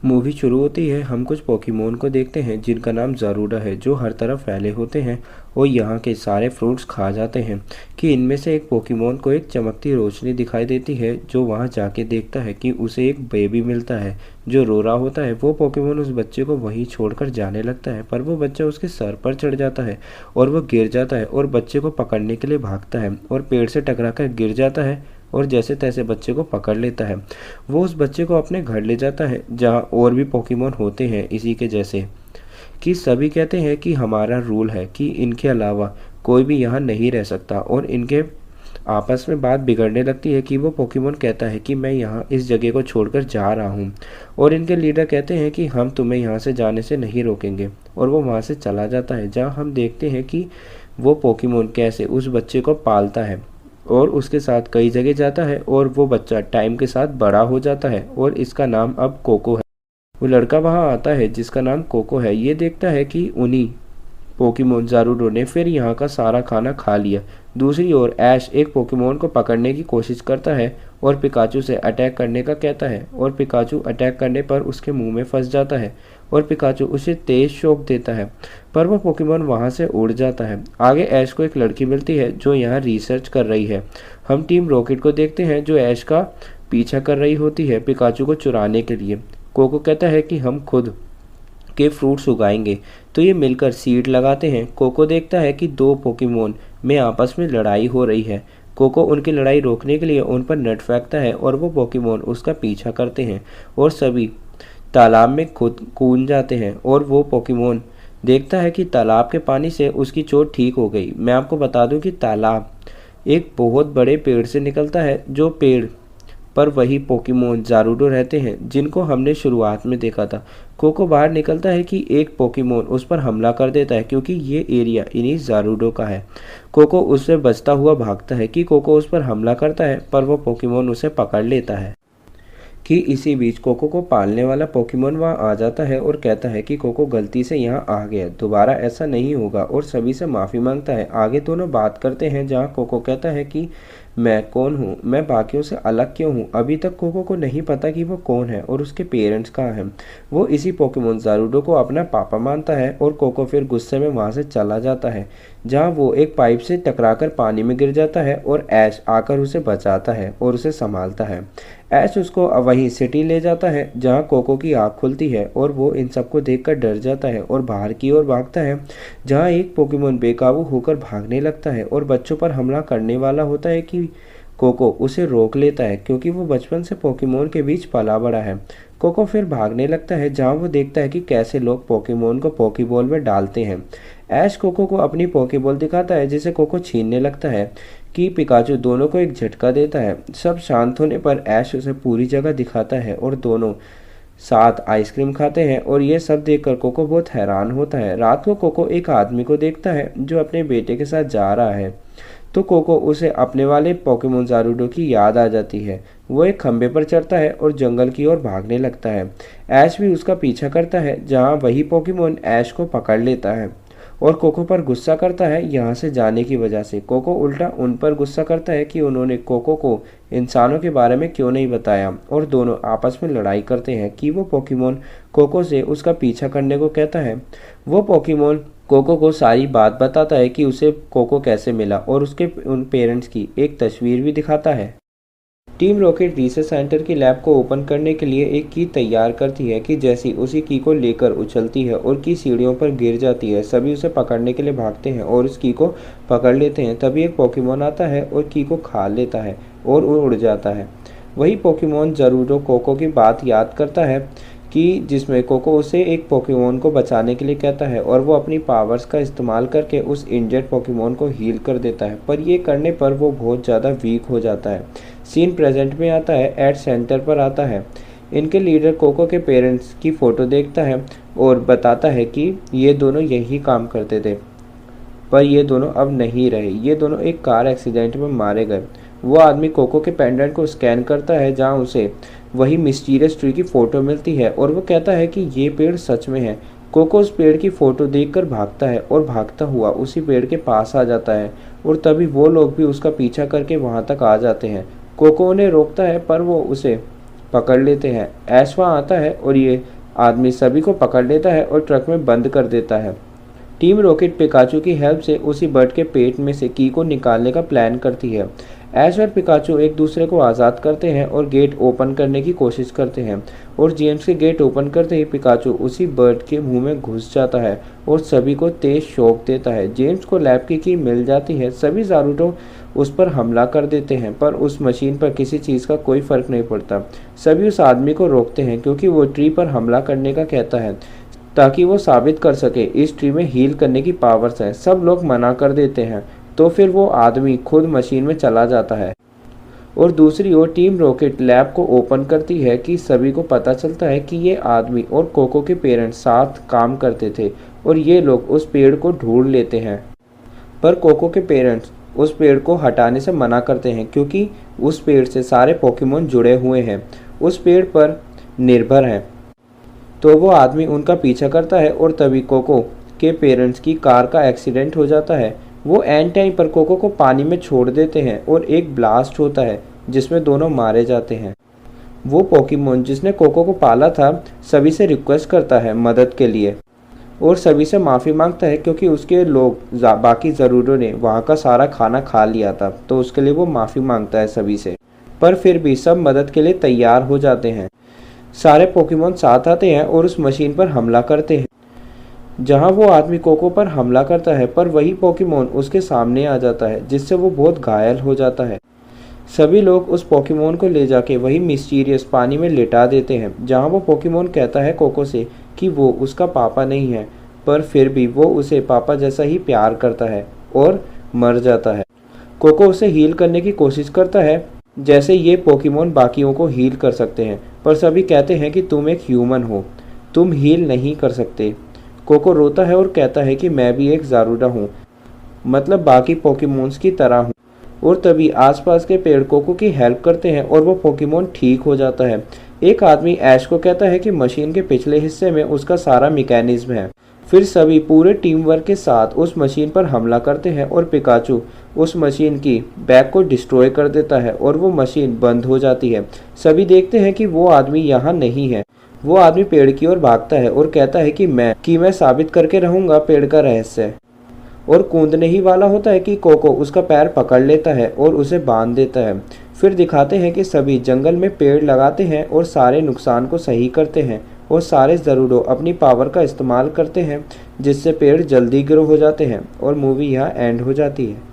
Movie शुरू होती है। हम कुछ पोकेमोन को देखते हैं जिनका नाम ज़ारूडा है, जो हर तरफ फैले होते हैं और यहाँ के सारे फ्रूट्स खा जाते हैं। कि इनमें से एक पोकेमोन को एक चमकती रोशनी दिखाई देती है, जो वहाँ जाके देखता है कि उसे एक बेबी मिलता है जो रो रहा होता है। वो पोकेमोन उस बच्चे को वहीं छोड़कर जाने लगता है, पर वो बच्चा उसके सर पर चढ़ जाता है और वो गिर जाता है और बच्चे को पकड़ने के लिए भागता है और पेड़ से टकरा कर गिर जाता है और जैसे तैसे बच्चे को पकड़ लेता है। वो उस बच्चे को अपने घर ले जाता है, जहाँ और भी पोकेमोन होते हैं इसी के जैसे। कि सभी कहते हैं कि हमारा रूल है कि इनके अलावा कोई भी यहाँ नहीं रह सकता, और इनके आपस में बात बिगड़ने लगती है कि वो पोकेमोन कहता है कि मैं यहाँ इस जगह को छोड़कर जा रहा हूँ, और इनके लीडर कहते हैं कि हम तुम्हें यहाँ से जाने से नहीं रोकेंगे, और वो वहाँ से चला जाता है। जहाँ हम देखते हैं कि वो पोकेमोन कैसे उस बच्चे को पालता है और उसके साथ कई जगह जाता है, और वो बच्चा टाइम के साथ बड़ा हो जाता है और इसका नाम अब कोको है। वो लड़का वहाँ आता है जिसका नाम कोको है। ये देखता है कि उन्हीं पोकेमोन ज़ारुडो ने फिर यहाँ का सारा खाना खा लिया। दूसरी ओर ऐश एक पोकेमोन को पकड़ने की कोशिश करता है और पिकाचू से अटैक करने का कहता है, और पिकाचू अटैक करने पर उसके मुंह में फंस जाता है और पिकाचू उसे तेज शॉक देता है, पर वो पोकेमोन वहाँ से उड़ जाता है। आगे ऐश को एक लड़की मिलती है जो यहाँ रिसर्च कर रही है। हम टीम रॉकेट को देखते हैं जो ऐश का पीछा कर रही होती है पिकाचू को चुराने के लिए। कोको कहता है कि हम खुद के फ्रूट्स उगाएंगे, तो ये मिलकर सीड लगाते हैं। कोको देखता है कि दो पोकेमोन में आपस में लड़ाई हो रही है। कोको उनकी लड़ाई रोकने के लिए उन पर नट फेंकता है और वो पोकेमोन उसका पीछा करते हैं और सभी तालाब में खुद कूद जाते हैं। और वो पोकेमोन देखता है कि तालाब के पानी से उसकी चोट ठीक हो गई। मैं आपको बता दूं कि तालाब एक बहुत बड़े पेड़ से निकलता है, जो पेड़ पर वही पोकेमोन ज़ारुडो रहते हैं जिनको हमने शुरुआत में देखा था। कोको बाहर निकलता है कि एक पोकेमोन उस पर हमला कर देता है, क्योंकि ये एरिया इन्हीं ज़ारुडो का है। कोको उससे बचता हुआ भागता है कि कोको उस पर हमला करता है, पर वो पोकेमोन उसे पकड़ लेता है। कि इसी बीच कोको को पालने वाला पोकेमोन वहाँ आ जाता है और कहता है कि कोको गलती से यहाँ आ गया, दोबारा ऐसा नहीं होगा, और सभी से माफ़ी मांगता है। आगे दोनों बात करते हैं जहाँ कोको कहता है कि मैं कौन हूँ, मैं बाकियों से अलग क्यों हूँ। अभी तक कोको को नहीं पता कि वो कौन है और उसके पेरेंट्स कहाँ हैं। वो इसी पोकेमोन ज़ारुडो को अपना पापा मानता है, और कोको फिर गुस्से में वहाँ से चला जाता है, जहाँ वो एक पाइप से टकराकर पानी में गिर जाता है और ऐश आकर उसे बचाता है और उसे संभालता है। ऐश उसको वहीं सिटी ले जाता है जहाँ कोको की आँख खुलती है और वो इन सबको देखकर डर जाता है और बाहर की ओर भागता है, जहाँ एक पोकेमोन बेकाबू होकर भागने लगता है और बच्चों पर हमला करने वाला होता है कि कोको उसे रोक लेता है, क्योंकि वो बचपन से पोकेमोन के बीच पला बड़ा है। कोको फिर भागने लगता है, जहाँ वो देखता है कि कैसे लोग पोकेमोन को पोकेबॉल में डालते हैं। ऐश कोको को अपनी पोकेबॉल दिखाता है, जिसे कोको छीनने लगता है कि पिकाचू दोनों को एक झटका देता है। सब शांत होने पर ऐश उसे पूरी जगह दिखाता है और दोनों साथ आइसक्रीम खाते हैं, और ये सब देखकर कोको बहुत हैरान होता है। रात को कोको एक आदमी को देखता है जो अपने बेटे के साथ जा रहा है, तो कोको उसे अपने वाले पोकेमोन ज़ारुडो की याद आ जाती है। वो एक खंबे पर चढ़ता है और जंगल की ओर भागने लगता है। ऐश भी उसका पीछा करता है, जहाँ वही पोकेमोन ऐश को पकड़ लेता है और कोको पर गुस्सा करता है यहाँ से जाने की वजह से। कोको उल्टा उन पर गुस्सा करता है कि उन्होंने कोको को इंसानों के बारे में क्यों नहीं बताया, और दोनों आपस में लड़ाई करते हैं कि वो पोकेमोन कोको से उसका पीछा करने को कहता है। वो पोकेमोन कोको को सारी बात बताता है कि उसे कोको कैसे मिला, और उसके उन पेरेंट्स की एक तस्वीर भी दिखाता है। टीम रॉकेट रिसर्च सेंटर की लैब को ओपन करने के लिए एक की तैयार करती है कि जैसी उसी की को लेकर उछलती है और की सीढ़ियों पर गिर जाती है। सभी उसे पकड़ने के लिए भागते हैं और उस की को पकड़ लेते हैं। तभी एक पोकेमोन आता है और की को खा लेता है और उड़ जाता है। वही पोकेमोन ज़ारुडो कोको की बात याद करता है कि जिसमें कोको उसे एक पोकेमोन को बचाने के लिए कहता है, और वो अपनी पावर्स का इस्तेमाल करके उस इंजर्ड पोकेमोन को हील कर देता है, पर ये करने पर वो बहुत ज़्यादा वीक हो जाता है। सीन प्रेजेंट में आता है, एट सेंटर पर आता है। इनके लीडर कोको के पेरेंट्स की फ़ोटो देखता है और बताता है कि ये दोनों यही काम करते थे, पर ये दोनों अब नहीं रहे। ये दोनों एक कार एक्सीडेंट में मारे गए। वो आदमी कोको के पेंडेंट को स्कैन करता है, जहाँ उसे वही मिस्टीरियस ट्री की फ़ोटो मिलती है, और वो कहता है कि ये पेड़ सच में है। कोको उस पेड़ की फ़ोटो देखकर भागता है और भागता हुआ उसी पेड़ के पास आ जाता है, और तभी वो लोग भी उसका पीछा करके वहाँ तक आ जाते हैं। कोको उन्हें रोकता है, पर वो उसे पकड़ लेते हैं। ऐश वहाँ आता है और ये आदमी सभी को पकड़ लेता है और ट्रक में बंद कर देता है। टीम रॉकेट पिकाचू की हेल्प से उसी बर्ड के पेट में से की को निकालने का प्लान करती है। ऐश और पिकाचू एक दूसरे को आज़ाद करते हैं और गेट ओपन करने की कोशिश करते हैं और जेम्स के गेट ओपन करते ही पिकाचू उसी बर्ड के मुंह में घुस जाता है और सभी को तेज शॉक देता है। जेम्स को लैब की मिल जाती है। सभी ज़ारूटो उस पर हमला कर देते हैं पर उस मशीन पर किसी चीज़ का कोई फ़र्क नहीं पड़ता। सभी उस आदमी को रोकते हैं क्योंकि वो ट्री पर हमला करने का कहता है ताकि वो साबित कर सके इस ट्री में हील करने की पावर्स हैं। सब लोग मना कर देते हैं तो फिर वो आदमी खुद मशीन में चला जाता है। और दूसरी ओर टीम रॉकेट लैब को ओपन करती है कि सभी को पता चलता है कि ये आदमी और कोको के पेरेंट्स साथ काम करते थे और ये लोग उस पेड़ को ढूंढ लेते हैं। पर कोको के पेरेंट्स उस पेड़ को हटाने से मना करते हैं क्योंकि उस पेड़ से सारे पोकेमोन जुड़े हुए हैं, उस पेड़ पर निर्भर हैं। तो वो आदमी उनका पीछा करता है और तभी कोको के पेरेंट्स की कार का एक्सीडेंट हो जाता है। वो एंड टाइम पर कोको को पानी में छोड़ देते हैं और एक ब्लास्ट होता है जिसमें दोनों मारे जाते हैं। वो पोकेमोन जिसने कोको को पाला था सभी से रिक्वेस्ट करता है मदद के लिए और सभी से माफ़ी मांगता है क्योंकि उसके लोग बाकी ज़रूरों ने वहाँ का सारा खाना खा लिया था, तो उसके लिए वो माफ़ी मांगता है सभी से। पर फिर भी सब मदद के लिए तैयार हो जाते हैं। सारे पोकेमोन साथ आते हैं और उस मशीन पर हमला करते हैं जहां वो आदमी कोको पर हमला करता है, पर वही पोकेमोन उसके सामने आ जाता है जिससे वो बहुत घायल हो जाता है। सभी लोग उस पोकेमोन को ले जाके वही मिस्टीरियस पानी में लिटा देते हैं जहां वो पोकेमोन कहता है कोको से कि वो उसका पापा नहीं है, पर फिर भी वो उसे पापा जैसा ही प्यार करता है और मर जाता है। कोको उसे हील करने की कोशिश करता है जैसे ये पोकेमोन बाकियों को हील कर सकते हैं, पर सभी कहते हैं कि तुम एक ह्यूमन हो, तुम हील नहीं कर सकते। कोको रोता है और कहता है कि मैं भी एक ज़ारूडा हूँ, मतलब बाकी पोकेमोन्स की तरह हूँ। और तभी आसपास के पेड़ कोको की हेल्प करते हैं और वो पोकेमोन ठीक हो जाता है। एक आदमी ऐश को कहता है कि मशीन के पिछले हिस्से में उसका सारा मैकेनिज्म है। फिर सभी पूरे टीम वर्क के साथ उस मशीन पर हमला करते हैं और पिकाचू उस मशीन की बैग को डिस्ट्रॉय कर देता है और वो मशीन बंद हो जाती है। सभी देखते हैं कि वो आदमी यहाँ नहीं है। वो आदमी पेड़ की ओर भागता है और कहता है कि मैं साबित करके रहूँगा पेड़ का रहस्य, और कूदने ही वाला होता है कि कोको उसका पैर पकड़ लेता है और उसे बांध देता है। फिर दिखाते हैं कि सभी जंगल में पेड़ लगाते हैं और सारे नुकसान को सही करते हैं और सारे ज़रूरो अपनी पावर का इस्तेमाल करते हैं जिससे पेड़ जल्दी ग्रो हो जाते हैं और मूवी यहाँ एंड हो जाती है।